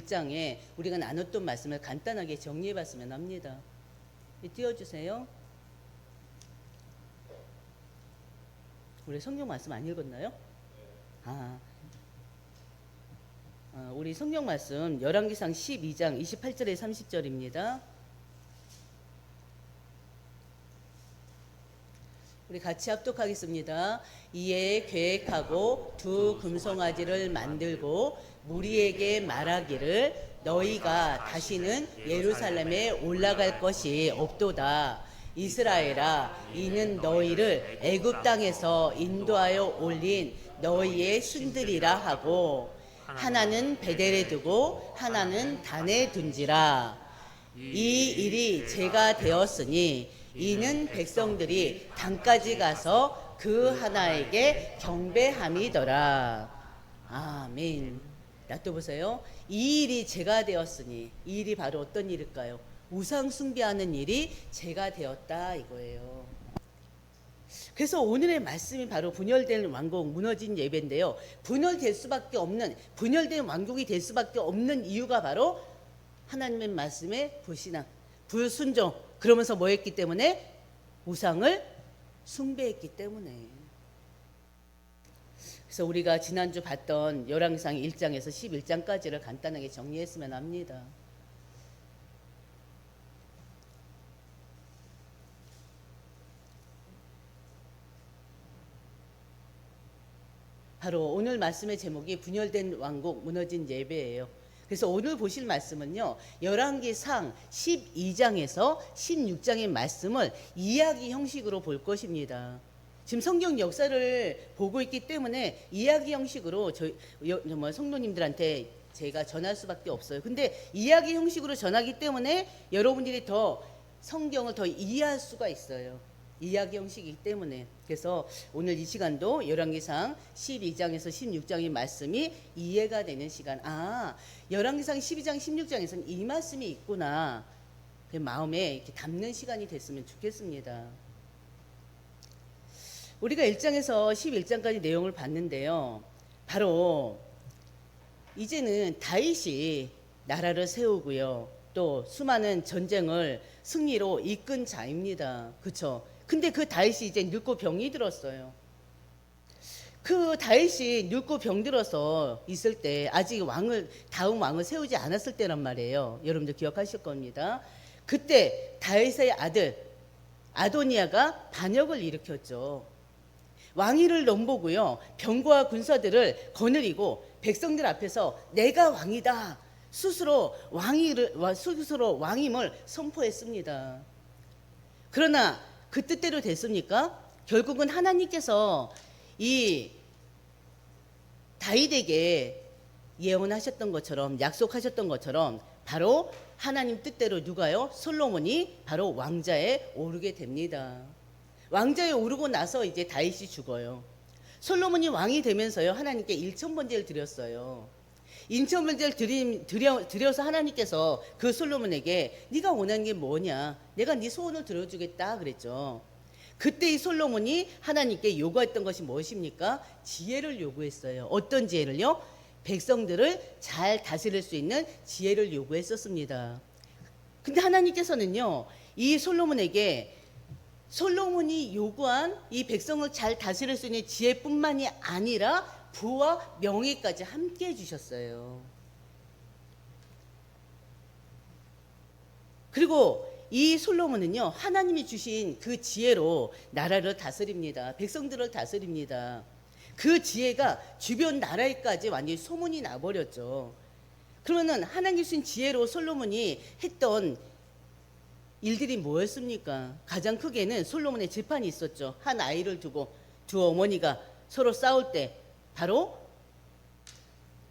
1장에 우리가 나눴던 말씀을 간단하게 정리해 봤으면 합니다. 띄워주세요. 우리 성경 말씀 안 읽었나요? 우리 성경 말씀 열왕기상 12장 28절에 30절입니다. 우리 같이 합독하겠습니다. 이에 계획하고 두 금송아지를 만들고 무리에게 말하기를 너희가 다시는 예루살렘에 올라갈 것이 없도다. 이스라엘아, 이는 너희를 애굽 땅에서 인도하여 올린 너희의 신들이라 하고 하나는 베델에 두고 하나는 단에 둔지라. 이 일이 죄가 되었으니 이는 백성들이 단까지 가서 그 하나에게 경배함이더라. 아멘. 또 보세요. 이 일이 죄가 되었으니, 이 일이 바로 어떤 일일까요? 우상 숭배하는 일이 죄가 되었다 이거예요. 그래서 오늘의 말씀이 바로 분열된 왕국, 무너진 예배인데요. 분열된 왕국이 될 수밖에 없는 이유가 바로 하나님의 말씀에 불신앙, 불순종, 그러면서 뭐 했기 때문에? 우상을 숭배했기 때문에. 그래서 우리가 지난주 봤던 열왕기상 1장에서 11장까지를 간단하게 정리했으면 합니다. 바로 오늘 말씀의 제목이 분열된 왕국, 무너진 예배예요. 그래서 오늘 보실 말씀은요, 열왕기상 12장에서 16장의 말씀을 이야기 형식으로 볼 것입니다. 지금 성경 역사를 보고 있기 때문에 이야기 형식으로 성도님들한테 제가 전할 수밖에 없어요. 근데 이야기 형식으로 전하기 때문에 여러분들이 더 성경을 더 이해할 수가 있어요. 이야기 형식이기 때문에. 그래서 오늘 이 시간도 열왕기상 12장에서 16장의 말씀이 이해가 되는 시간. 열왕기상 12장 16장에서는 이 말씀이 있구나, 그 마음에 이렇게 담는 시간이 됐으면 좋겠습니다. 우리가 1장에서 11장까지 내용을 봤는데요, 바로 이제는 다윗이 나라를 세우고요, 또 수많은 전쟁을 승리로 이끈 자입니다. 그렇죠? 근데 그 다윗이 이제 늙고 병이 들었어요. 그 다윗이 늙고 병들어서 있을 때 아직 다음 왕을 세우지 않았을 때란 말이에요. 여러분들 기억하실 겁니다. 그때 다윗의 아들 아도니아가 반역을 일으켰죠. 왕위를 넘보고요, 병과 군사들을 거느리고 백성들 앞에서 내가 왕이다, 스스로 왕임을 선포했습니다. 그러나 그 뜻대로 됐습니까? 결국은 하나님께서 이 다윗에게 예언하셨던 것처럼, 약속하셨던 것처럼 바로 하나님 뜻대로 누가요? 솔로몬이 바로 왕자에 오르게 됩니다. 왕자에 오르고 나서 이제 다윗이 죽어요. 솔로몬이 왕이 되면서요, 하나님께 일천번제를 드렸어요. 일천번제를 드려서 하나님께서 그 솔로몬에게 네가 원하는 게 뭐냐, 내가 네 소원을 들어주겠다 그랬죠. 그때 이 솔로몬이 하나님께 요구했던 것이 무엇입니까? 지혜를 요구했어요. 어떤 지혜를요? 백성들을 잘 다스릴 수 있는 지혜를 요구했었습니다. 근데 하나님께서는요, 이 솔로몬이 요구한 이 백성을 잘 다스릴 수 있는 지혜뿐만이 아니라 부와 명예까지 함께 해주셨어요. 그리고 이 솔로몬은요, 하나님이 주신 그 지혜로 나라를 다스립니다. 백성들을 다스립니다. 그 지혜가 주변 나라에까지 완전히 소문이 나버렸죠. 그러면 하나님 주신 지혜로 솔로몬이 했던 일들이 뭐였습니까? 가장 크게는 솔로몬의 재판이 있었죠. 한 아이를 두고 두 어머니가 서로 싸울 때 바로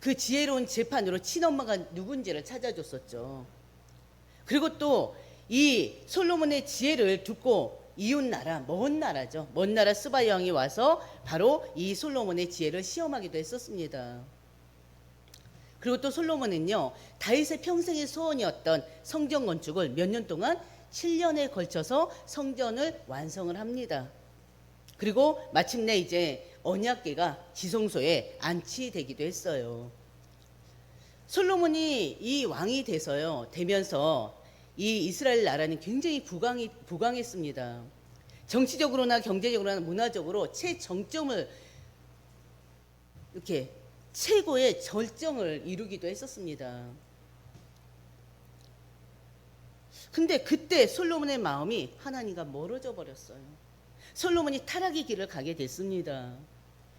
그 지혜로운 재판으로 친엄마가 누군지를 찾아줬었죠. 그리고 또 이 솔로몬의 지혜를 듣고 이웃나라, 먼 나라죠, 먼 나라 스바 왕이 와서 바로 이 솔로몬의 지혜를 시험하기도 했었습니다. 그리고 또 솔로몬은요, 다윗의 평생의 소원이었던 성전 건축을 몇 년 동안 7년에 걸쳐서 성전을 완성을 합니다. 그리고 마침내 이제 언약궤가 지성소에 안치되기도 했어요. 솔로몬이 이 왕이 되면서 이 이스라엘 나라는 굉장히 부강했습니다. 정치적으로나 경제적으로나 문화적으로 최정점을 이렇게 최고의 절정을 이루기도 했었습니다. 근데 그때 솔로몬의 마음이 하나님과 멀어져 버렸어요. 솔로몬이 타락의 길을 가게 됐습니다.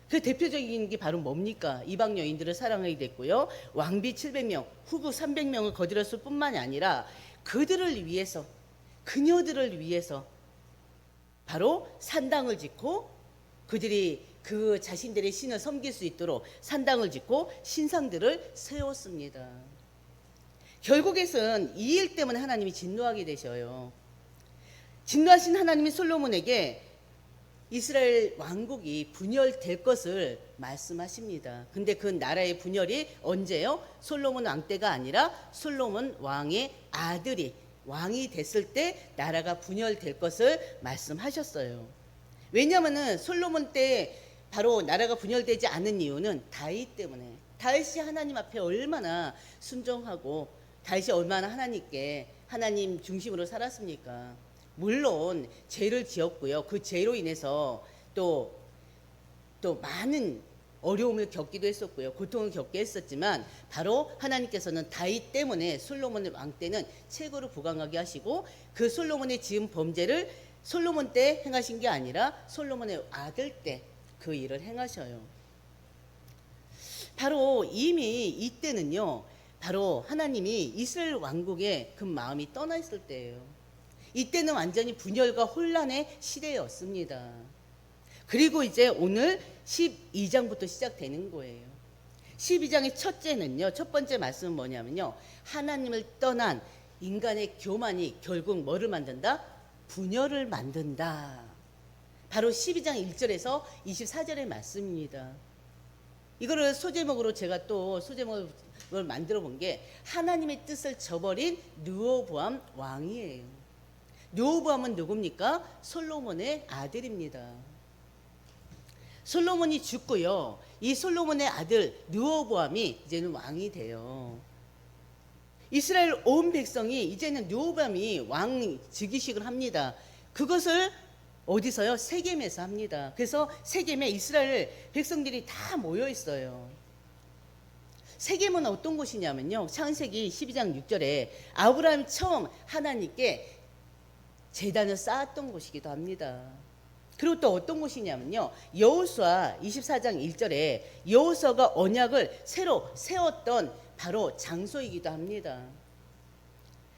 그 대표적인 게 바로 뭡니까? 이방 여인들을 사랑하게 됐고요. 왕비 700명, 후궁 300명을 거들었을 뿐만이 아니라 그들을 위해서, 그녀들을 위해서 바로 산당을 짓고 그들이 그 자신들의 신을 섬길 수 있도록 산당을 짓고 신상들을 세웠습니다. 결국에는 이 일 때문에 하나님이 진노하게 되셔요. 진노하신 하나님이 솔로몬에게 이스라엘 왕국이 분열될 것을 말씀하십니다. 근데 그 나라의 분열이 언제요? 솔로몬 왕 때가 아니라 솔로몬 왕의 아들이 왕이 됐을 때 나라가 분열될 것을 말씀하셨어요. 왜냐하면 솔로몬 때 바로 나라가 분열되지 않은 이유는 다윗 때문에, 다윗이 하나님 앞에 얼마나 순종하고 다윗이 얼마나 하나님 중심으로 살았습니까? 물론 죄를 지었고요. 그 죄로 인해서 또 많은 어려움을 겪기도 했었고요. 고통을 겪게 했었지만 바로 하나님께서는 다윗 때문에 솔로몬 왕 때는 최고로 부강하게 하시고 그 솔로몬의 지은 범죄를 솔로몬 때 행하신 게 아니라 솔로몬의 아들 때 그 일을 행하셔요. 바로 이미 이때는요. 바로 하나님이 이스라엘 왕국의 그 마음이 떠나 있을 때예요. 이때는 완전히 분열과 혼란의 시대였습니다. 그리고 이제 오늘 12장부터 시작되는 거예요. 12장의 첫째는요. 첫 번째 말씀은 뭐냐면요. 하나님을 떠난 인간의 교만이 결국 뭐를 만든다? 분열을 만든다. 바로 12장 1절에서 24절의 말씀입니다. 이거를 소제목으로 제가 또 소제목을 만들어 본 게 하나님의 뜻을 저버린 르호보암 왕이에요. 르호보암은 누굽니까? 솔로몬의 아들입니다. 솔로몬이 죽고요. 이 솔로몬의 아들 르호보암이 이제는 왕이 돼요. 이스라엘 온 백성이 이제는 르호보암이 왕 즉위식을 합니다. 그것을 어디서요? 세겜에서 합니다. 그래서 세겜에 이스라엘 백성들이 다 모여 있어요. 세겜은 어떤 곳이냐면요. 창세기 12장 6절에 아브라함이 처음 하나님께 제단을 쌓았던 곳이기도 합니다. 그리고 또 어떤 곳이냐면요. 여호수아 24장 1절에 여호수아가 언약을 새로 세웠던 바로 장소이기도 합니다.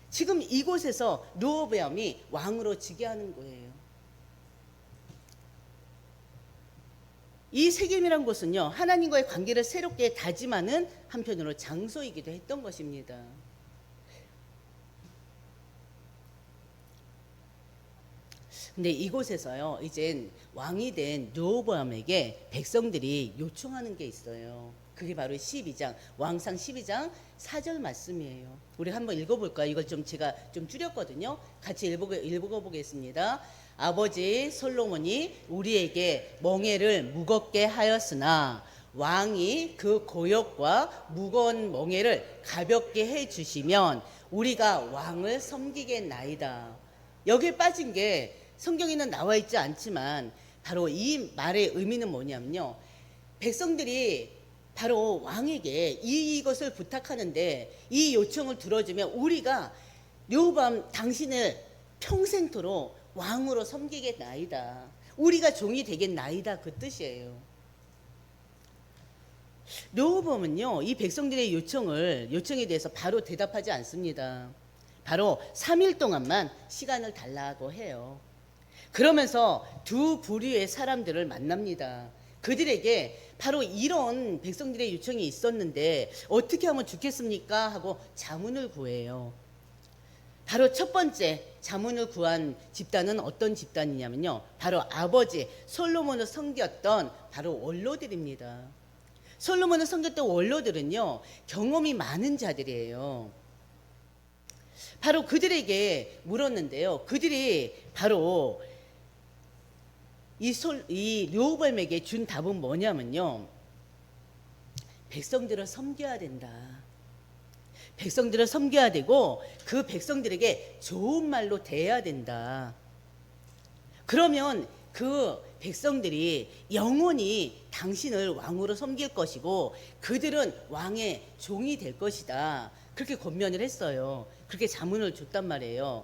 지금 이곳에서 르호보암이 왕으로 즉위하는 거예요. 이 세겜이란 곳은요. 하나님과의 관계를 새롭게 다짐하는 한편으로 장소이기도 했던 것입니다. 근데 이곳에서요. 이젠 왕이 된 르호보암에게 백성들이 요청하는 게 있어요. 그게 바로 12장 왕상 12장 4절 말씀이에요. 우리 한번 읽어볼까요? 이걸 제가 좀 줄였거든요. 같이 읽어보겠습니다. 아버지 솔로몬이 우리에게 멍에를 무겁게 하였으나 왕이 그 고역과 무거운 멍에를 가볍게 해 주시면 우리가 왕을 섬기겠나이다. 여기에 빠진 게 성경에는 나와 있지 않지만 바로 이 말의 의미는 뭐냐면요. 백성들이 바로 왕에게 이것을 부탁하는데 이 요청을 들어주면 우리가 르호보암 당신을 평생토록 왕으로 섬기겠나이다. 우리가 종이 되겠나이다. 그 뜻이에요. 르호보암은요. 이 백성들의 요청에 대해서 바로 대답하지 않습니다. 바로 3일 동안만 시간을 달라고 해요. 그러면서 두 부류의 사람들을 만납니다. 그들에게 바로 이런 백성들의 요청이 있었는데 어떻게 하면 좋겠습니까? 하고 자문을 구해요. 바로 첫 번째 자문을 구한 집단은 어떤 집단이냐면요. 바로 아버지 솔로몬을 섬겼던 바로 원로들입니다. 솔로몬을 섬겼던 원로들은요. 경험이 많은 자들이에요. 바로 그들에게 물었는데요. 그들이 바로 이 르호보암에게 준 답은 뭐냐면요. 백성들을 섬겨야 된다. 백성들을 섬겨야 되고 그 백성들에게 좋은 말로 대해야 된다. 그러면 그 백성들이 영원히 당신을 왕으로 섬길 것이고 그들은 왕의 종이 될 것이다. 그렇게 권면을 했어요. 그렇게 자문을 줬단 말이에요.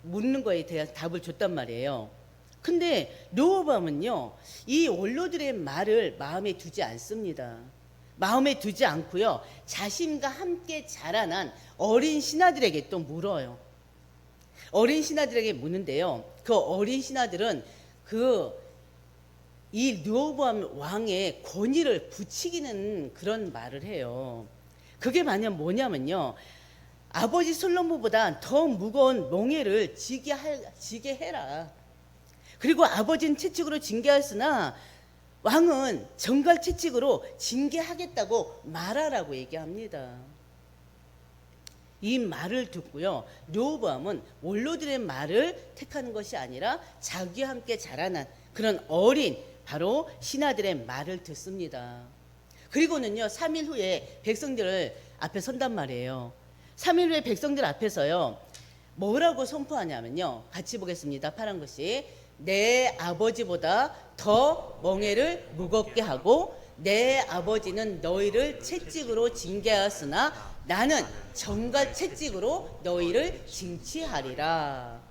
묻는 거에 대한 답을 줬단 말이에요. 근데 르호보암은요, 이 원로들의 말을 마음에 두지 않습니다. 마음에 두지 않고요, 자신과 함께 자라난 어린 신하들에게 또 물어요. 어린 신하들에게 묻는데요, 그 어린 신하들은 이 르호보암 왕의 권위를 부추기는 그런 말을 해요. 그게 만약 뭐냐면요, 아버지 솔로몬보다 더 무거운 몽해를 지게 해라. 그리고 아버지는 채찍으로 징계하였으나 왕은 정갈 채찍으로 징계하겠다고 말하라고 얘기합니다. 이 말을 듣고요, 르호보암은 원로들의 말을 택하는 것이 아니라 자기와 함께 자라난 그런 어린 바로 신하들의 말을 듣습니다. 그리고는요, 3일 후에 백성들을 앞에 선단 말이에요. 3일 후에 백성들 앞에서요, 뭐라고 선포하냐면요, 같이 보겠습니다. 파란 글씨. 내 아버지보다 더 멍에를 무겁게 하고 내 아버지는 너희를 채찍으로 징계하였으나 나는 정갈 채찍으로 너희를 징치하리라.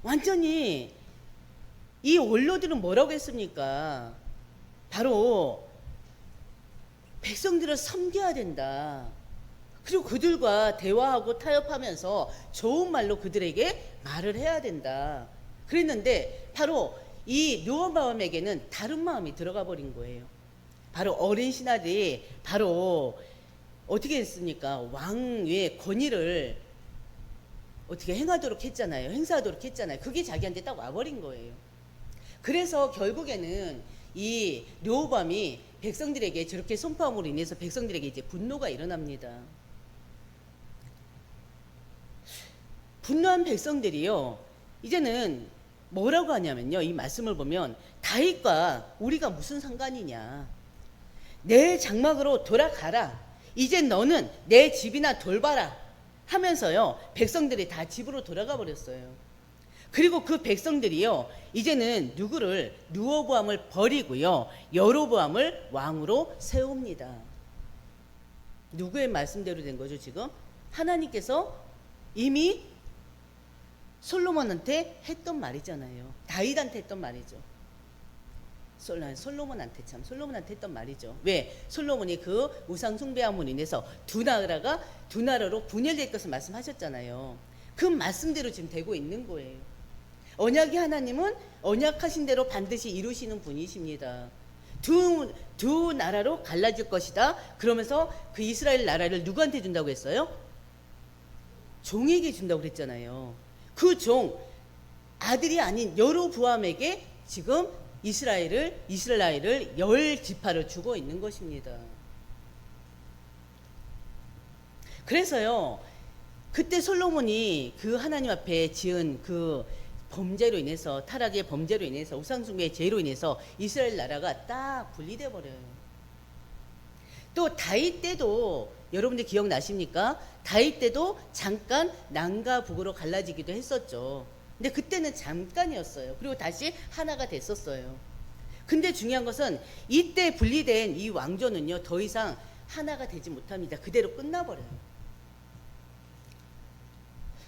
완전히 이 원로들은 뭐라고 했습니까? 바로 백성들을 섬겨야 된다. 그리고 그들과 대화하고 타협하면서 좋은 말로 그들에게 말을 해야 된다. 그랬는데 바로 이 르호보암에게는 다른 마음이 들어가 버린 거예요. 바로 어린 신하들이 바로 어떻게 했습니까? 왕의 권위를 어떻게 행하도록 했잖아요. 행사하도록 했잖아요. 그게 자기한테 딱 와버린 거예요. 그래서 결국에는 이 르호보암이 백성들에게 저렇게 선포함으로 인해서 백성들에게 이제 분노가 일어납니다. 분노한 백성들이요, 이제는 뭐라고 하냐면요, 이 말씀을 보면 다윗과 우리가 무슨 상관이냐, 내 장막으로 돌아가라, 이제 너는 내 집이나 돌봐라 하면서요, 백성들이 다 집으로 돌아가 버렸어요. 그리고 그 백성들이요, 이제는 누구를, 르호보암을 버리고요, 여로보암을 왕으로 세웁니다. 누구의 말씀대로 된 거죠? 지금 하나님께서 이미 솔로몬한테 했던 말이잖아요. 다윗한테 했던 말이죠. 솔로몬한테 했던 말이죠. 왜? 솔로몬이 그 우상 숭배함으로 인해서 두 나라로 분열될 것을 말씀하셨잖아요. 그 말씀대로 지금 되고 있는 거예요. 언약의 하나님은 언약하신 대로 반드시 이루시는 분이십니다. 두 나라로 갈라질 것이다. 그러면서 그 이스라엘 나라를 누구한테 준다고 했어요? 종에게 준다고 그랬잖아요. 그 종, 아들이 아닌 여로보암에게 지금 이스라엘을 10지파를 주고 있는 것입니다. 그래서요, 그때 솔로몬이 그 하나님 앞에 지은 그 범죄로 인해서, 타락의 범죄로 인해서, 우상숭배의 죄로 인해서 이스라엘 나라가 딱 분리돼 버려요. 또 다윗 때도 여러분들 기억나십니까? 다윗 때도 잠깐 남과 북으로 갈라지기도 했었죠. 근데 그때는 잠깐이었어요. 그리고 다시 하나가 됐었어요. 근데 중요한 것은 이때 분리된 이 왕조는요, 더 이상 하나가 되지 못합니다. 그대로 끝나버려요.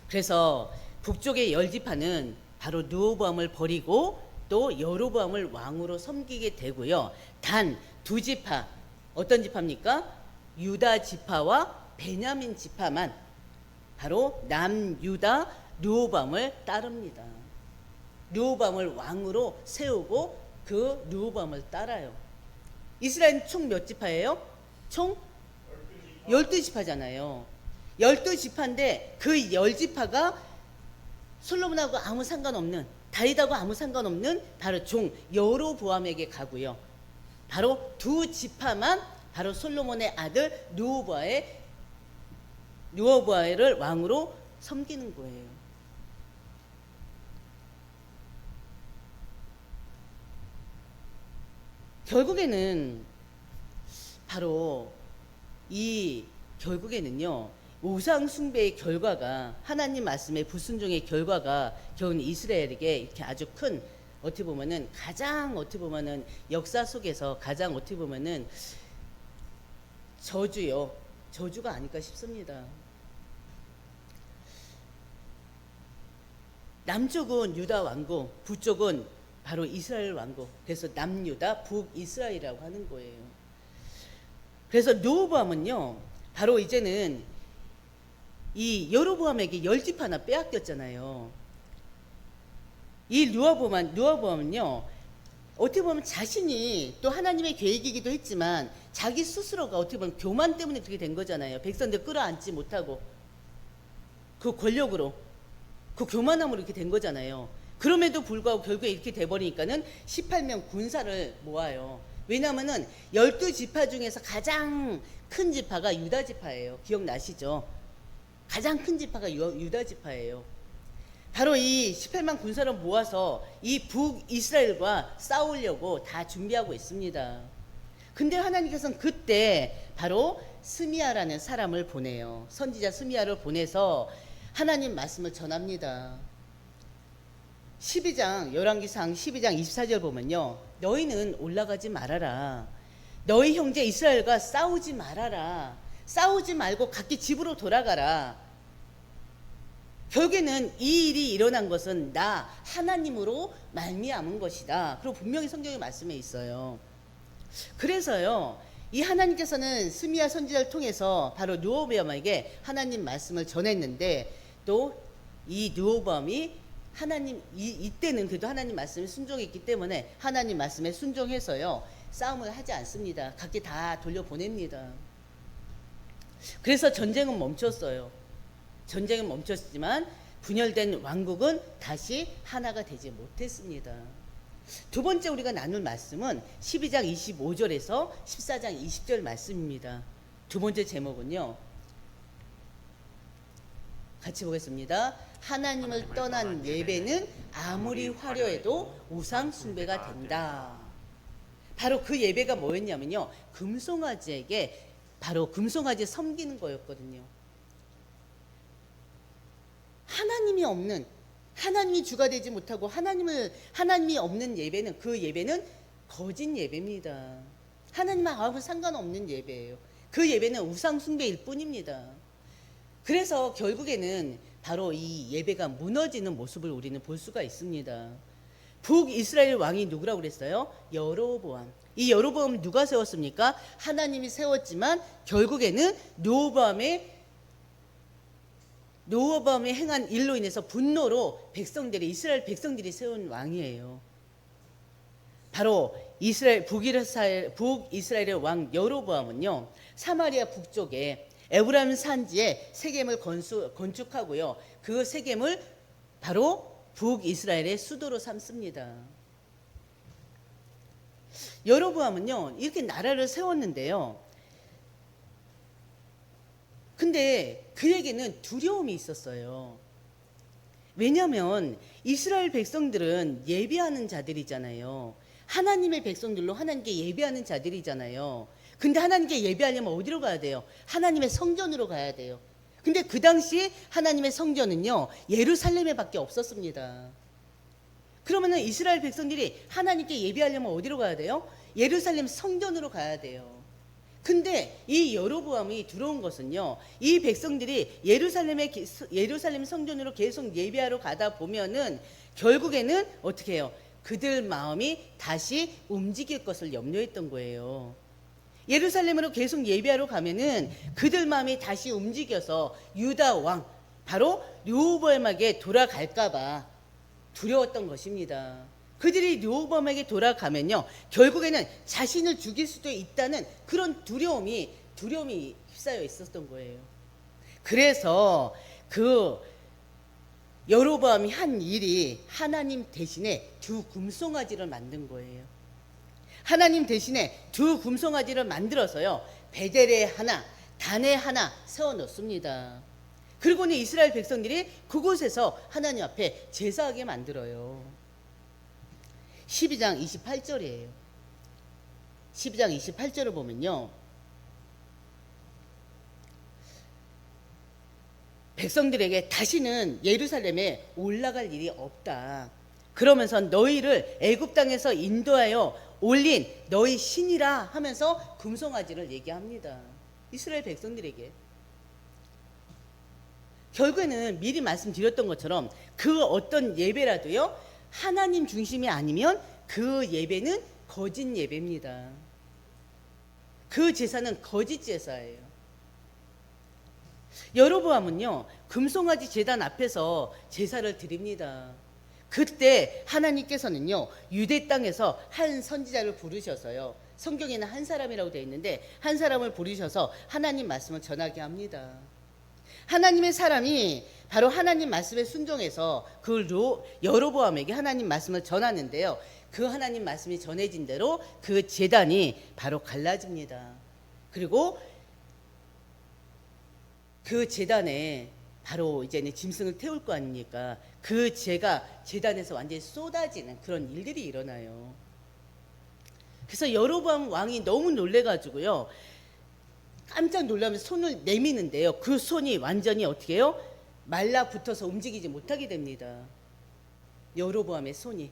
그래서 북쪽의 10지파는 바로 르호보암을 버리고 또 여로보암을 왕으로 섬기게 되고요. 단 2지파, 어떤 지파입니까? 유다 지파와 베냐민 지파만 바로 남유다 르호보암을 따릅니다. 르호보암을 왕으로 세우고 그 르호보암을 따라요. 이스라엘은 총 몇 지파예요? 총 12지파잖아요. 12지파인데 그 10지파가 솔로몬하고 아무 상관없는, 다윗하고 아무 상관없는 바로 종 여로보암에게 가고요. 바로 2지파만 바로 솔로몬의 아들 르호보암을 왕으로 섬기는 거예요. 결국에는 바로 이 결국에는요, 우상 숭배의 결과가, 하나님 말씀의 불순종의 결과가 결국 이스라엘에게 이렇게 아주 큰, 어떻게 보면은 가장 어떻게 보면은 역사 속에서 가장 어떻게 보면은 저주가 아닐까 싶습니다. 남쪽은 유다 왕국, 북쪽은 바로 이스라엘 왕국. 그래서 남유다, 북이스라엘이라고 하는 거예요. 그래서 르호보암은요, 바로 이제는 이 여로보암에게 10집 하나 빼앗겼잖아요. 이 르호보암은요, 어떻게 보면 자신이 또 하나님의 계획이기도 했지만 자기 스스로가 어떻게 보면 교만 때문에 그렇게 된 거잖아요. 백성들 끌어안지 못하고 그 권력으로, 그 교만함으로 이렇게 된 거잖아요. 그럼에도 불구하고 결국에 이렇게 돼버리니까는 18명 군사를 모아요. 왜냐하면은 12지파 중에서 가장 큰 지파가 유다 지파예요. 기억나시죠? 가장 큰 지파가 유다 지파예요. 바로 이 18만 군사를 모아서 이 북이스라엘과 싸우려고 다 준비하고 있습니다. 근데 하나님께서는 그때 바로 스미야라는 사람을 보내요. 선지자 스미야를 보내서 하나님 말씀을 전합니다. 열왕기상 12장 24절 보면요, 너희는 올라가지 말아라. 너희 형제 이스라엘과 싸우지 말아라. 싸우지 말고 각기 집으로 돌아가라. 결국에는 이 일이 일어난 것은 나 하나님으로 말미암은 것이다. 그리고 분명히 성경의 말씀에 있어요. 그래서요, 이 하나님께서는 스미야 선지자를 통해서 바로 르호보암에게 하나님 말씀을 전했는데, 또 이 르호보암이 이때는 그래도 하나님 말씀에 순종했기 때문에 하나님 말씀에 순종해서요, 싸움을 하지 않습니다. 각기 다 돌려보냅니다. 그래서 전쟁은 멈췄어요. 전쟁은 멈췄지만 분열된 왕국은 다시 하나가 되지 못했습니다. 두 번째 우리가 나눌 말씀은 12장 25절에서 14장 20절 말씀입니다. 두 번째 제목은요, 같이 보겠습니다. 하나님을 떠난 예배는 아무리 화려해도 우상 숭배가 된다. 바로 그 예배가 뭐였냐면요, 금송아지에게 바로 금송아지 섬기는 거였거든요. 하나님이 주가 되지 못하고 하나님이 없는 예배는, 그 예배는 거짓 예배입니다. 하나님과 아무 상관없는 예배예요. 그 예배는 우상 숭배일 뿐입니다. 그래서 결국에는 바로 이 예배가 무너지는 모습을 우리는 볼 수가 있습니다. 북이스라엘 왕이 누구라고 그랬어요? 여로보암. 이 여로보암은 누가 세웠습니까? 하나님이 세웠지만 결국에는 르호보암이 행한 일로 인해서 분노로 이스라엘 백성들이 세운 왕이에요. 바로 북이스라엘의 왕 여로보암은요, 사마리아 북쪽에 에브라임 산지에 세겜을 건축하고요, 그 세겜을 바로 북이스라엘의 수도로 삼습니다. 여로보암은요, 이렇게 나라를 세웠는데요, 근데 그에게는 두려움이 있었어요. 왜냐하면 이스라엘 백성들은 예배하는 자들이잖아요. 하나님의 백성들로 하나님께 예배하는 자들이잖아요. 근데 하나님께 예배하려면 어디로 가야 돼요? 하나님의 성전으로 가야 돼요. 근데 그 당시 하나님의 성전은요, 예루살렘에 밖에 없었습니다. 그러면은 이스라엘 백성들이 하나님께 예배하려면 어디로 가야 돼요? 예루살렘 성전으로 가야 돼요. 근데 이 여로보암이 들어온 것은요, 이 백성들이 예루살렘 성전으로 계속 예배하러 가다 보면은 결국에는 어떻게 해요? 그들 마음이 다시 움직일 것을 염려했던 거예요. 예루살렘으로 계속 예배하러 가면은 그들 마음이 다시 움직여서 유다 왕, 바로 르호보암에게 돌아갈까봐 두려웠던 것입니다. 그들이 르호보암에게 돌아가면요, 결국에는 자신을 죽일 수도 있다는 그런 두려움이 휩싸여 있었던 거예요. 그래서 그 여로보암이 한 일이 하나님 대신에 두 금송아지를 만든 거예요. 하나님 대신에 두 금송아지를 만들어서요, 베델에 하나, 단에 하나 세워놓습니다. 그리고는 이스라엘 백성들이 그곳에서 하나님 앞에 제사하게 만들어요. 12장 28절이에요. 12장 28절을 보면요, 백성들에게 다시는 예루살렘에 올라갈 일이 없다. 그러면서 너희를 애굽 땅에서 인도하여 올린 너희 신이라 하면서 금송아지를 얘기합니다. 이스라엘 백성들에게. 결국에는 미리 말씀드렸던 것처럼 그 어떤 예배라도요, 하나님 중심이 아니면 그 예배는 거짓 예배입니다. 그 제사는 거짓 제사예요. 여로보암은요, 금송아지 제단 앞에서 제사를 드립니다. 그때 하나님께서는요, 유대 땅에서 한 선지자를 부르셔서요, 성경에는 한 사람이라고 되어 있는데 한 사람을 부르셔서 하나님 말씀을 전하게 합니다. 하나님의 사람이 바로 하나님 말씀에 순종해서 그 여로보암에게 하나님 말씀을 전하는데요, 그 하나님 말씀이 전해진 대로 그 제단이 바로 갈라집니다. 그리고 그 제단에 바로 이제는 짐승을 태울 거 아닙니까? 그 재가 제단에서 완전히 쏟아지는 그런 일들이 일어나요. 그래서 여로보암 왕이 너무 놀래가지고요, 깜짝 놀라면서 손을 내미는데요, 그 손이 완전히 어떻게 해요? 말라붙어서 움직이지 못하게 됩니다. 여로보암의 손이.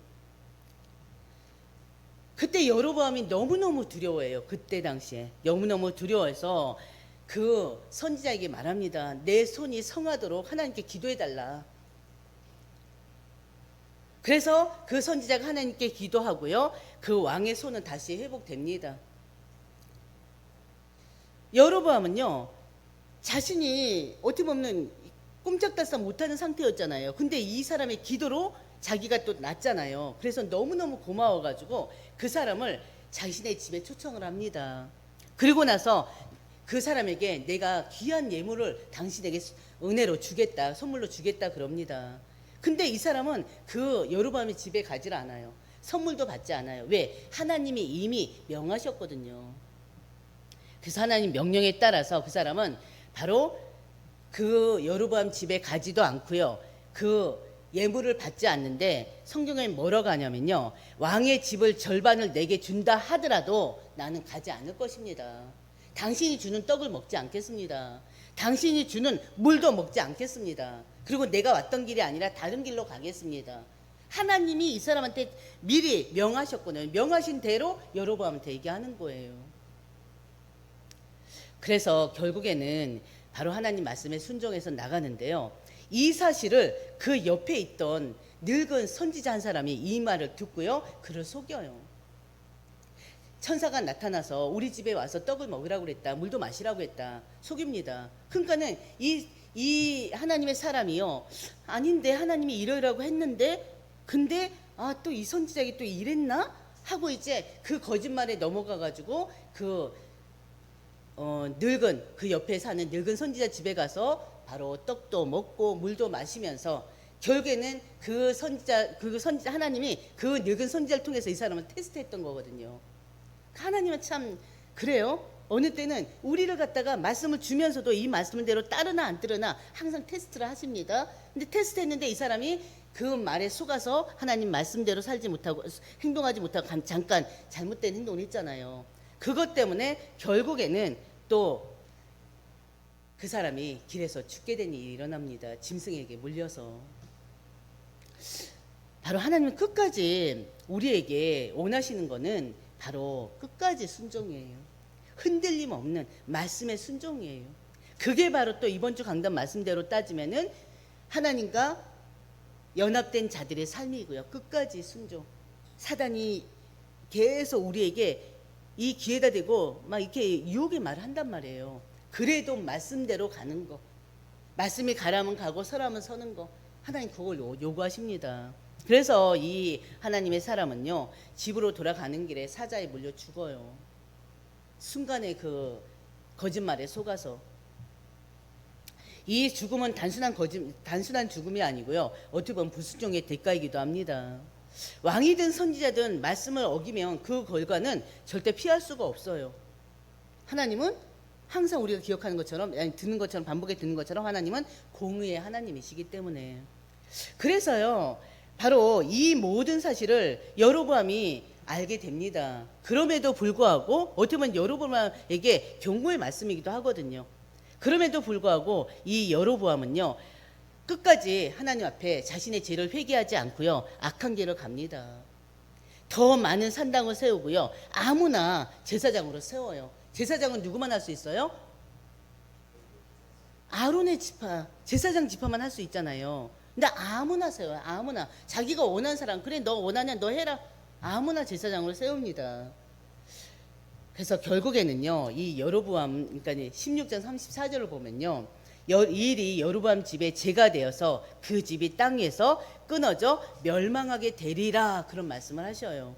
그때 여로보암이 너무너무 두려워해요. 그때 당시에 너무너무 두려워해서 그 선지자에게 말합니다. 내 손이 성하도록 하나님께 기도해달라. 그래서 그 선지자가 하나님께 기도하고요, 그 왕의 손은 다시 회복됩니다. 여로보암은요, 자신이 어떻게 보면 꼼짝달싹 못하는 상태였잖아요. 근데 이 사람의 기도로 자기가 또 낫잖아요. 그래서 너무너무 고마워가지고 그 사람을 자신의 집에 초청을 합니다. 그리고 나서 그 사람에게 내가 귀한 예물을 당신에게 은혜로 주겠다, 선물로 주겠다 그럽니다. 근데 이 사람은 그 여로보암의 집에 가질 않아요. 선물도 받지 않아요. 왜? 하나님이 이미 명하셨거든요. 그래서 하나님 명령에 따라서 그 사람은 바로 그 여로보암 집에 가지도 않고요, 그 예물을 받지 않는데 성경에 뭐라고 하냐면요, 왕의 집을 절반을 내게 준다 하더라도 나는 가지 않을 것입니다. 당신이 주는 떡을 먹지 않겠습니다. 당신이 주는 물도 먹지 않겠습니다. 그리고 내가 왔던 길이 아니라 다른 길로 가겠습니다. 하나님이 이 사람한테 미리 명하셨거든요. 명하신 대로 여로보암한테 얘기하는 거예요. 그래서 결국에는 바로 하나님 말씀에 순종해서 나가는데요, 이 사실을 그 옆에 있던 늙은 선지자 한 사람이 이 말을 듣고요, 그를 속여요. 천사가 나타나서 우리 집에 와서 떡을 먹으라고 그랬다, 물도 마시라고 했다, 속입니다. 그러니까는 이 하나님의 사람이요, 아닌데 하나님이 이러라고 했는데, 근데 또 이 선지자에게 또 이랬나 하고 이제 그 거짓말에 넘어가가지고 그 늙은, 그 옆에 사는 늙은 선지자 집에 가서 바로 떡도 먹고 물도 마시면서 결국에는 그 선지자 하나님이 그 늙은 선지자를 통해서 이 사람을 테스트했던 거거든요. 하나님은 참 그래요. 어느 때는 우리를 갖다가 말씀을 주면서도 이 말씀대로 따르나 안 따르나 항상 테스트를 하십니다. 근데 테스트했는데 이 사람이 그 말에 속아서 하나님 말씀대로 살지 못하고 행동하지 못하고 잠깐 잘못된 행동을 했잖아요. 그것 때문에 결국에는 또 그 사람이 길에서 죽게 된 일이 일어납니다. 짐승에게 물려서. 바로 하나님은 끝까지 우리에게 원하시는 거는 바로 끝까지 순종이에요. 흔들림 없는 말씀의 순종이에요. 그게 바로 또 이번 주 강단 말씀대로 따지면은 하나님과 연합된 자들의 삶이고요. 끝까지 순종. 사단이 계속 우리에게 이 기회다 대고 막 이렇게 유혹의 말을 한단 말이에요. 그래도 말씀대로 가는 거, 말씀이 가라면 가고 서라면 서는 거, 하나님 그걸 요구하십니다. 그래서 이 하나님의 사람은요, 집으로 돌아가는 길에 사자에 물려 죽어요. 순간에 그 거짓말에 속아서. 이 죽음은 단순한 죽음이 아니고요, 어떻게 보면 불순종의 대가이기도 합니다. 왕이든 선지자든 말씀을 어기면 그 결과는 절대 피할 수가 없어요. 하나님은 항상 우리가 기억하는 것처럼, 아니 듣는 것처럼, 반복해 듣는 것처럼 하나님은 공의의 하나님이시기 때문에. 그래서요, 바로 이 모든 사실을 여로보암이 알게 됩니다. 그럼에도 불구하고 어떻게 보면 여로보암에게 경고의 말씀이기도 하거든요. 그럼에도 불구하고 이 여로보암은요, 끝까지 하나님 앞에 자신의 죄를 회개하지 않고요, 악한 길을 갑니다. 더 많은 산당을 세우고요, 아무나 제사장으로 세워요. 제사장은 누구만 할 수 있어요? 아론의 지파, 제사장 지파만 할 수 있잖아요. 근데 아무나 세워요. 아무나. 자기가 원하는 사람, 그래 너 원하냐 너 해라. 아무나 제사장으로 세웁니다. 그래서 결국에는요, 이 여로보암, 그러니까 16장 34절을 보면요, 이 일이 여로보암 집에 죄가 되어서 그 집이 땅에서 끊어져 멸망하게 되리라, 그런 말씀을 하셔요.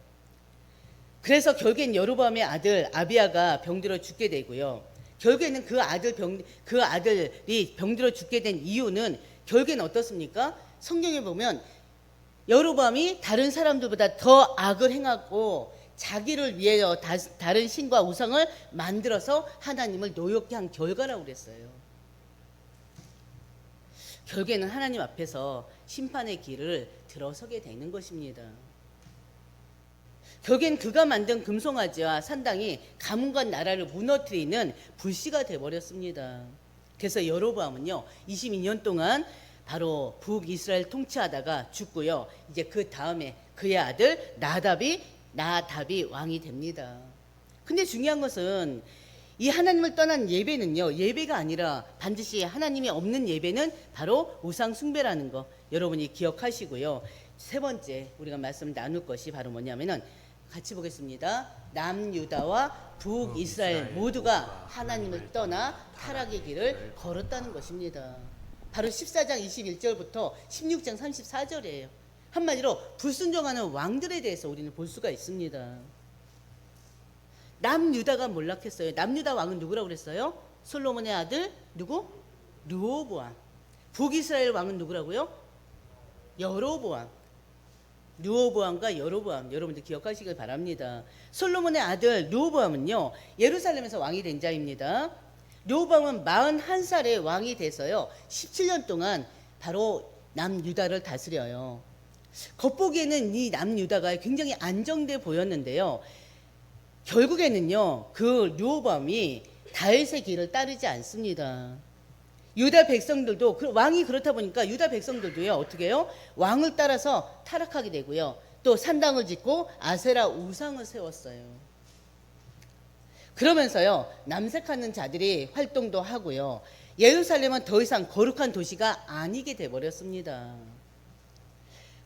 그래서 결국엔 여로보암의 아들 아비야가 병들어 죽게 되고요. 결국에는 그 아들이 병들어 죽게 된 이유는 결국엔 어떻습니까? 성경에 보면 여로보암이 다른 사람들보다 더 악을 행하고 자기를 위하여 다른 신과 우상을 만들어서 하나님을 노엽게 한 결과라고 그랬어요. 결국에는 하나님 앞에서 심판의 길을 들어서게 되는 것입니다. 결국엔 그가 만든 금송아지와 산당이 가문과 나라를 무너뜨리는 불씨가 되어버렸습니다. 그래서 여로보암은요, 22년 동안 바로 북이스라엘 통치하다가 죽고요, 이제 그 다음에 그의 아들 나답이 왕이 됩니다. 근데 중요한 것은 이 하나님을 떠난 예배는요, 예배가 아니라 반드시 하나님이 없는 예배는 바로 우상 숭배라는 거 여러분이 기억하시고요. 세 번째 우리가 말씀 나눌 것이 바로 뭐냐면은, 같이 보겠습니다. 남유다와 북이스라엘 모두가 하나님을 떠나 타락의 길을 걸었다는 것입니다. 바로 14장 21절부터 16장 34절이에요. 한마디로 불순종하는 왕들에 대해서 우리는 볼 수가 있습니다. 남유다가 몰락했어요. 남유다 왕은 누구라고 그랬어요? 솔로몬의 아들 누구? 르호보암. 북이스라엘 왕은 누구라고요? 여로보암. 르호보암과 여로보암, 여러분들 기억하시길 바랍니다. 솔로몬의 아들 르호보암은요, 예루살렘에서 왕이 된 자입니다. 르호보암은 41살에 왕이 돼서요, 17년 동안 바로 남유다를 다스려요. 겉보기에는 이 남유다가 굉장히 안정돼 보였는데요, 결국에는요, 그 르호보암이 다윗의 길을 따르지 않습니다. 유다 백성들도, 왕이 그렇다 보니까 유다 백성들도요, 어떻게 해요? 왕을 따라서 타락하게 되고요, 또 산당을 짓고 아세라 우상을 세웠어요. 그러면서요, 남색하는 자들이 활동도 하고요, 예루살렘은 더 이상 거룩한 도시가 아니게 돼버렸습니다.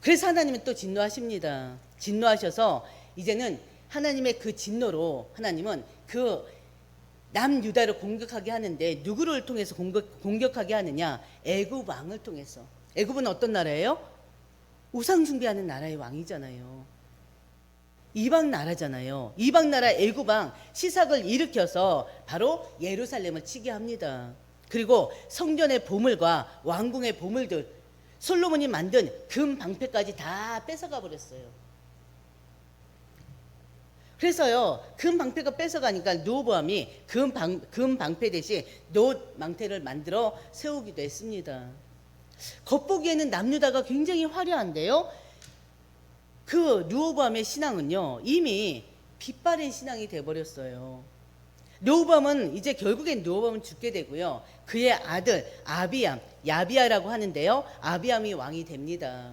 그래서 하나님은 또 진노하십니다. 진노하셔서 이제는 하나님의 그 진노로 하나님은 그 남유다를 공격하게 하는데, 누구를 통해서 공격하게 하느냐? 애굽 왕을 통해서. 애굽은 어떤 나라예요? 우상 숭배하는 나라의 왕이잖아요. 이방 나라잖아요. 이방 나라 애굽 왕 시삭을 일으켜서 바로 예루살렘을 치게 합니다. 그리고 성전의 보물과 왕궁의 보물들, 솔로몬이 만든 금 방패까지 다 뺏어가 버렸어요. 그래서요, 금 방패가 뺏어가니까 르호보암이 금 방패 대신 놋 망태를 만들어 세우기도 했습니다. 겉보기에는 남유다가 굉장히 화려한데요, 그 르호보암의 신앙은요, 이미 빛바랜 신앙이 돼버렸어요. 르호보암은 이제 결국엔 르호보암은 죽게 되고요, 그의 아들 아비암, 야비야라고 하는데요, 아비암이 왕이 됩니다.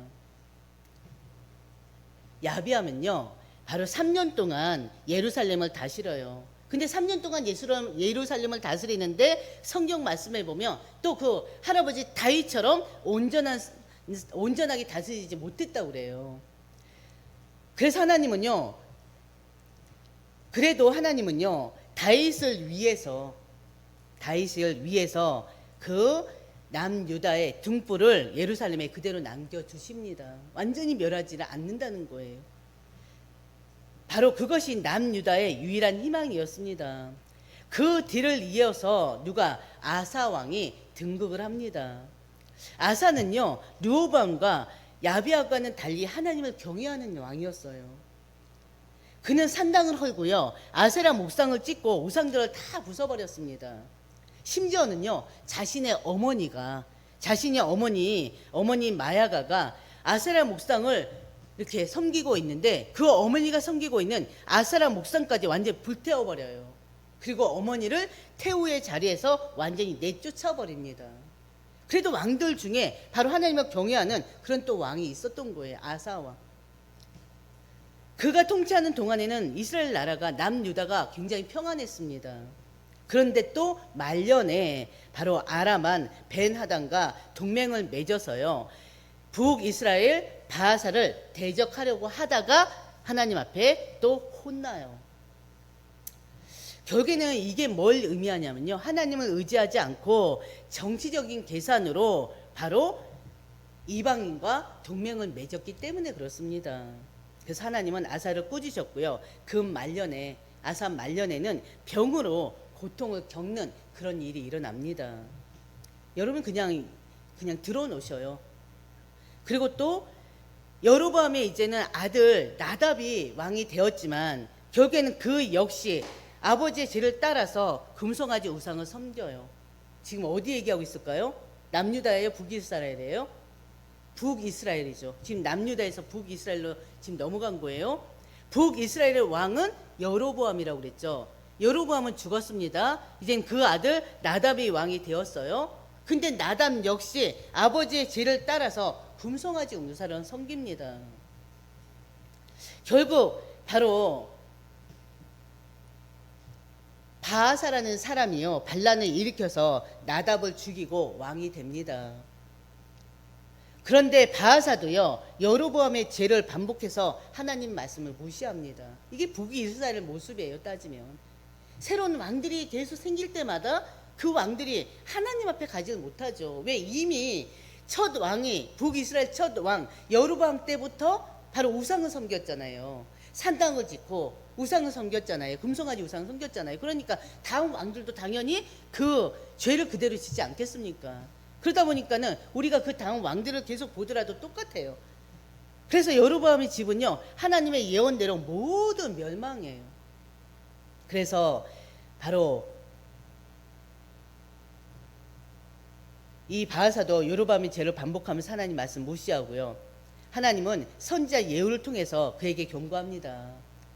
야비암은요, 바로 3년 동안 예루살렘을 다스려요. 근데 3년 동안 예루살렘을 다스리는데 성경 말씀에 보면 또 그 할아버지 다윗처럼 온전하게 다스리지 못했다고 그래요. 그래서 하나님은요, 다윗을 위해서 그 남유다의 등불을 예루살렘에 그대로 남겨주십니다. 완전히 멸하지를 않는다는 거예요. 바로 그것이 남유다의 유일한 희망이었습니다. 그 뒤를 이어서 누가? 아사 왕이 등극을 합니다. 아사는요, 르호보암과 야비야과는 달리 하나님을 경외하는 왕이었어요. 그는 산당을 헐고요, 아세라 목상을 찍고 우상들을 다 부숴버렸습니다. 심지어는요, 자신의 어머니 마야가가 아세라 목상을 이렇게 섬기고 있는데, 그 어머니가 섬기고 있는 아세라 목상까지 완전히 불태워버려요. 그리고 어머니를 태우의 자리에서 완전히 내쫓아 버립니다. 그래도 왕들 중에 바로 하나님을 경외하는 그런 또 왕이 있었던 거예요. 아사 왕. 그가 통치하는 동안에는 이스라엘 나라가 남유다가 굉장히 평안했습니다. 그런데 또 말년에 바로 아람한 벤하단과 동맹을 맺어서요, 북이스라엘 바하사를 대적하려고 하다가 하나님 앞에 또 혼나요. 결국에는 이게 뭘 의미하냐면요, 하나님을 의지하지 않고 정치적인 계산으로 바로 이방인과 동맹을 맺었기 때문에 그렇습니다. 그래서 하나님은 아사를 꾸짖으셨고요, 그 말년에, 아사 말년에는 병으로 고통을 겪는 그런 일이 일어납니다. 여러분 그냥 들어놓으셔요. 그리고 또 여로보암의 이제는 아들 나답이 왕이 되었지만 결국에는 그 역시 아버지의 죄를 따라서 금송아지 우상을 섬겨요. 지금 어디 얘기하고 있을까요? 남유다예요, 북이스라엘이에요? 북이스라엘이죠. 지금 남유다에서 북이스라엘로 지금 넘어간 거예요. 북이스라엘의 왕은 여로보암이라고 그랬죠. 여로보암은 죽었습니다. 이젠 그 아들 나답이 왕이 되었어요. 근데 나답 역시 아버지의 죄를 따라서 금송아지 우상을 섬깁니다. 결국 바로 바하사라는 사람이요, 반란을 일으켜서 나답을 죽이고 왕이 됩니다. 그런데 바하사도요, 여로보암의 죄를 반복해서 하나님 말씀을 무시합니다. 이게 북이스라엘 모습이에요. 따지면 새로운 왕들이 계속 생길 때마다 그 왕들이 하나님 앞에 가지를 못하죠. 왜? 이미 첫 왕이, 북이스라엘 첫 왕 여로보암 때부터 바로 우상을 섬겼잖아요. 산당을 짓고 우상을 섬겼잖아요. 금송아지 우상을 섬겼잖아요. 그러니까 다음 왕들도 당연히 그 죄를 그대로 짓지 않겠습니까? 그러다 보니까는 우리가 그 다음 왕들을 계속 보더라도 똑같아요. 그래서 여로보암의 집은요, 하나님의 예언대로 모두 멸망해요. 그래서 바로 이 바하사도 여로보암의 죄를 반복하면서 하나님 말씀 무시하고요, 하나님은 선지자 예후를 통해서 그에게 경고합니다.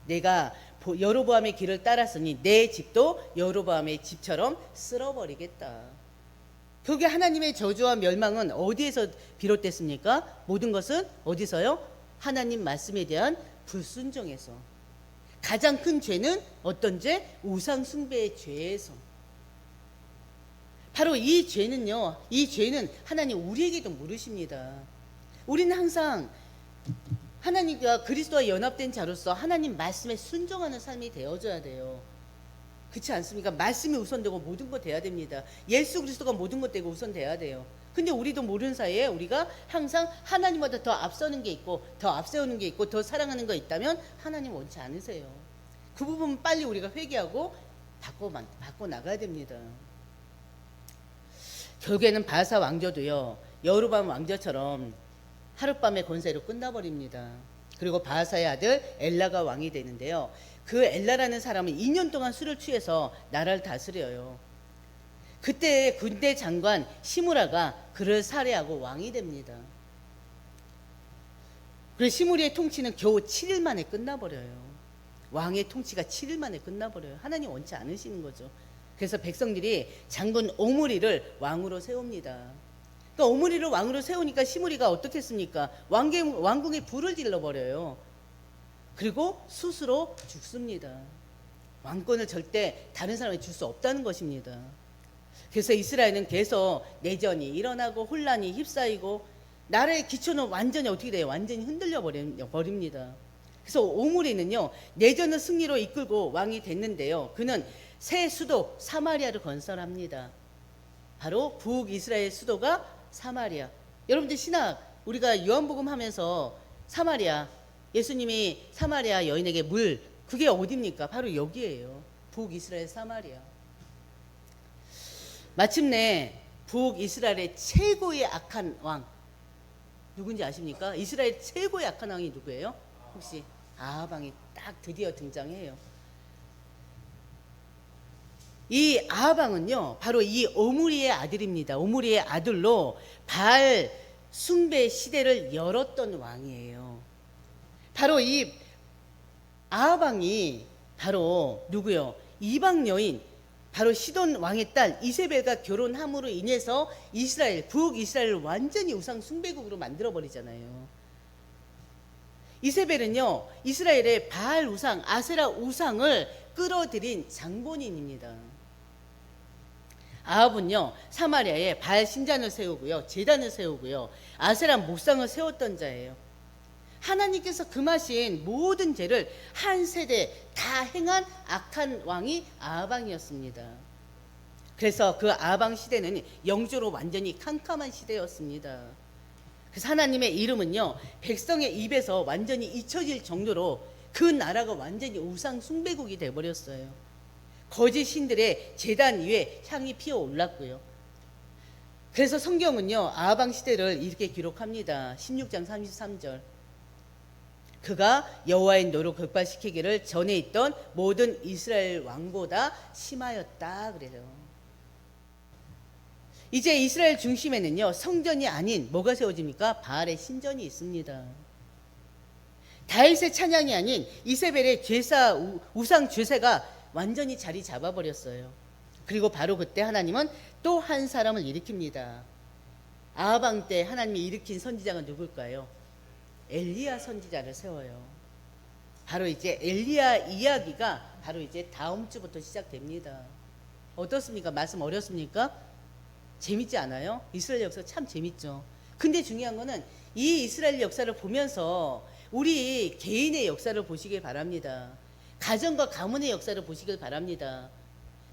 내가 여로보암의 길을 따랐으니 내 집도 여로보암의 집처럼 쓸어버리겠다. 그게 하나님의 저주와 멸망은 어디에서 비롯됐습니까? 모든 것은 어디서요? 하나님 말씀에 대한 불순종에서. 가장 큰 죄는 어떤 죄? 우상 숭배의 죄에서. 바로 이 죄는요, 이 죄는 하나님 우리에게도 물으십니다. 우리는 항상 하나님과 그리스도와 연합된 자로서 하나님 말씀에 순종하는 삶이 되어져야 돼요. 그렇지 않습니까? 말씀이 우선되고 모든 거 돼야 됩니다. 예수 그리스도가 모든 것 되고 우선 돼야 돼요. 근데 우리도 모르는 사이에 우리가 항상 하나님보다 더 앞서는 게 있고 더 앞세우는 게 있고 더 사랑하는 거 있다면 하나님 원치 않으세요. 그 부분 빨리 우리가 회개하고 바꿔 나가야 됩니다. 결국에는 바하사 왕조도요, 여로보암 왕조처럼 하룻밤의 권세로 끝나버립니다. 그리고 바하사의 아들 엘라가 왕이 되는데요, 그 엘라라는 사람은 2년 동안 술을 취해서 나라를 다스려요. 그때 군대 장관 시므라가 그를 살해하고 왕이 됩니다. 그래서 시므리의 통치는 겨우 7일 만에 끝나버려요. 왕의 통치가 7일 만에 끝나버려요. 하나님 원치 않으시는 거죠. 그래서 백성들이 장군 오므리를 왕으로 세웁니다. 그러니까 오므리를 왕으로 세우니까 시므리가 어떻게 했습니까? 왕궁에 불을 질러버려요. 그리고 스스로 죽습니다. 왕권을 절대 다른 사람에게 줄 수 없다는 것입니다. 그래서 이스라엘은 계속 내전이 일어나고 혼란이 휩싸이고 나라의 기초는 완전히 어떻게 돼요? 완전히 흔들려 버립니다. 그래서 오므리는요, 내전을 승리로 이끌고 왕이 됐는데요, 그는 새 수도 사마리아를 건설합니다. 바로 북이스라엘 수도가 사마리아. 여러분들 신학, 우리가 요한복음 하면서 사마리아, 예수님이 사마리아 여인에게 물, 그게 어디입니까? 바로 여기에요. 북이스라엘 사마리아. 마침내 북이스라엘의 최고의 악한 왕 누군지 아십니까? 이스라엘 최고의 악한 왕이 누구예요? 혹시 아합 왕이 딱 드디어 등장해요. 이 아합 왕은요, 바로 이 오므리의 아들입니다. 오므리의 아들로 바알 숭배 시대를 열었던 왕이에요. 바로 이 아합 왕이 바로 누구요? 이방 여인 바로 시돈 왕의 딸 이세벨과 결혼함으로 인해서 이스라엘, 북이스라엘을 완전히 우상 숭배국으로 만들어 버리잖아요. 이세벨은요, 이스라엘의 바알 우상, 아세라 우상을 끌어들인 장본인입니다. 아합은요, 사마리아에 바알 신전을 세우고요, 제단을 세우고요, 아세라 목상을 세웠던 자예요. 하나님께서 금하신 모든 죄를 한 세대 다 행한 악한 왕이 아합왕이었습니다. 그래서 그 아합왕 시대는 영적으로 완전히 캄캄한 시대였습니다. 그래서 하나님의 이름은요, 백성의 입에서 완전히 잊혀질 정도로 그 나라가 완전히 우상 숭배국이 되어버렸어요. 거짓 신들의 제단 위에 향이 피어 올랐고요. 그래서 성경은요, 아합왕 시대를 이렇게 기록합니다. 16장 33절. 그가 여호와의 노를 극발시키기를 전에 있던 모든 이스라엘 왕보다 심하였다 그래요. 이제 이스라엘 중심에는요, 성전이 아닌 뭐가 세워집니까? 바알의 신전이 있습니다. 다윗의 찬양이 아닌 이세벨의 우상 죄사가 완전히 자리 잡아버렸어요. 그리고 바로 그때 하나님은 또 한 사람을 일으킵니다. 아합왕 때 하나님이 일으킨 선지자가 누굴까요? 엘리야 선지자를 세워요. 바로 이제 엘리야 이야기가 바로 이제 다음 주부터 시작됩니다. 어떻습니까? 말씀 어렵습니까? 재밌지 않아요? 이스라엘 역사 참 재밌죠. 근데 중요한 거는 이 이스라엘 역사를 보면서 우리 개인의 역사를 보시길 바랍니다. 가정과 가문의 역사를 보시길 바랍니다.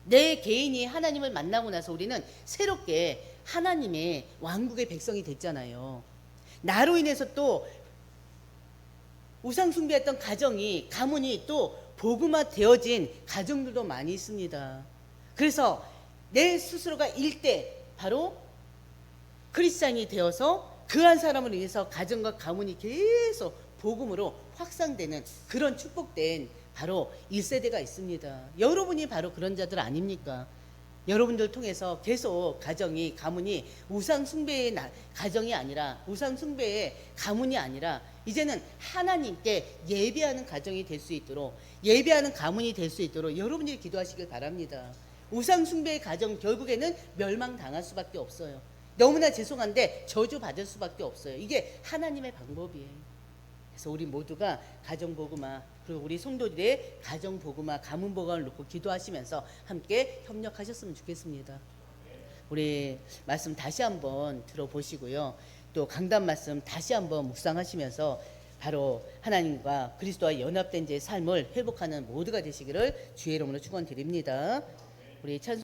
내 개인이 하나님을 만나고 나서 우리는 새롭게 하나님의 왕국의 백성이 됐잖아요. 나로 인해서 또 우상 숭배했던 가문이 또 복음화 되어진 가정들도 많이 있습니다. 그래서 내 스스로가 일대 바로 크리스찬이 되어서 그 한 사람을 위해서 가정과 가문이 계속 복음으로 확산되는 그런 축복된 바로 1세대가 있습니다. 여러분이 바로 그런 자들 아닙니까? 여러분들 통해서 계속 가문이 우상 숭배의 가정이 아니라 우상 숭배의 가문이 아니라 이제는 하나님께 예배하는 가정이 될 수 있도록 예배하는 가문이 될 수 있도록 여러분들이 기도하시길 바랍니다. 우상 숭배의 가정 결국에는 멸망당할 수밖에 없어요. 너무나 죄송한데 저주받을 수밖에 없어요. 이게 하나님의 방법이에요. 그래서 우리 모두가 가정복음화 그리고 우리 성도들의 가정복음화 가문복음을 놓고 기도하시면서 함께 협력하셨으면 좋겠습니다. 우리 말씀 다시 한번 들어보시고요. 또 강단 말씀 다시 한번 묵상하시면서 바로 하나님과 그리스도와 연합된 제 삶을 회복하는 모두가 되시기를 주의 이름으로 축원드립니다. 우리 찬송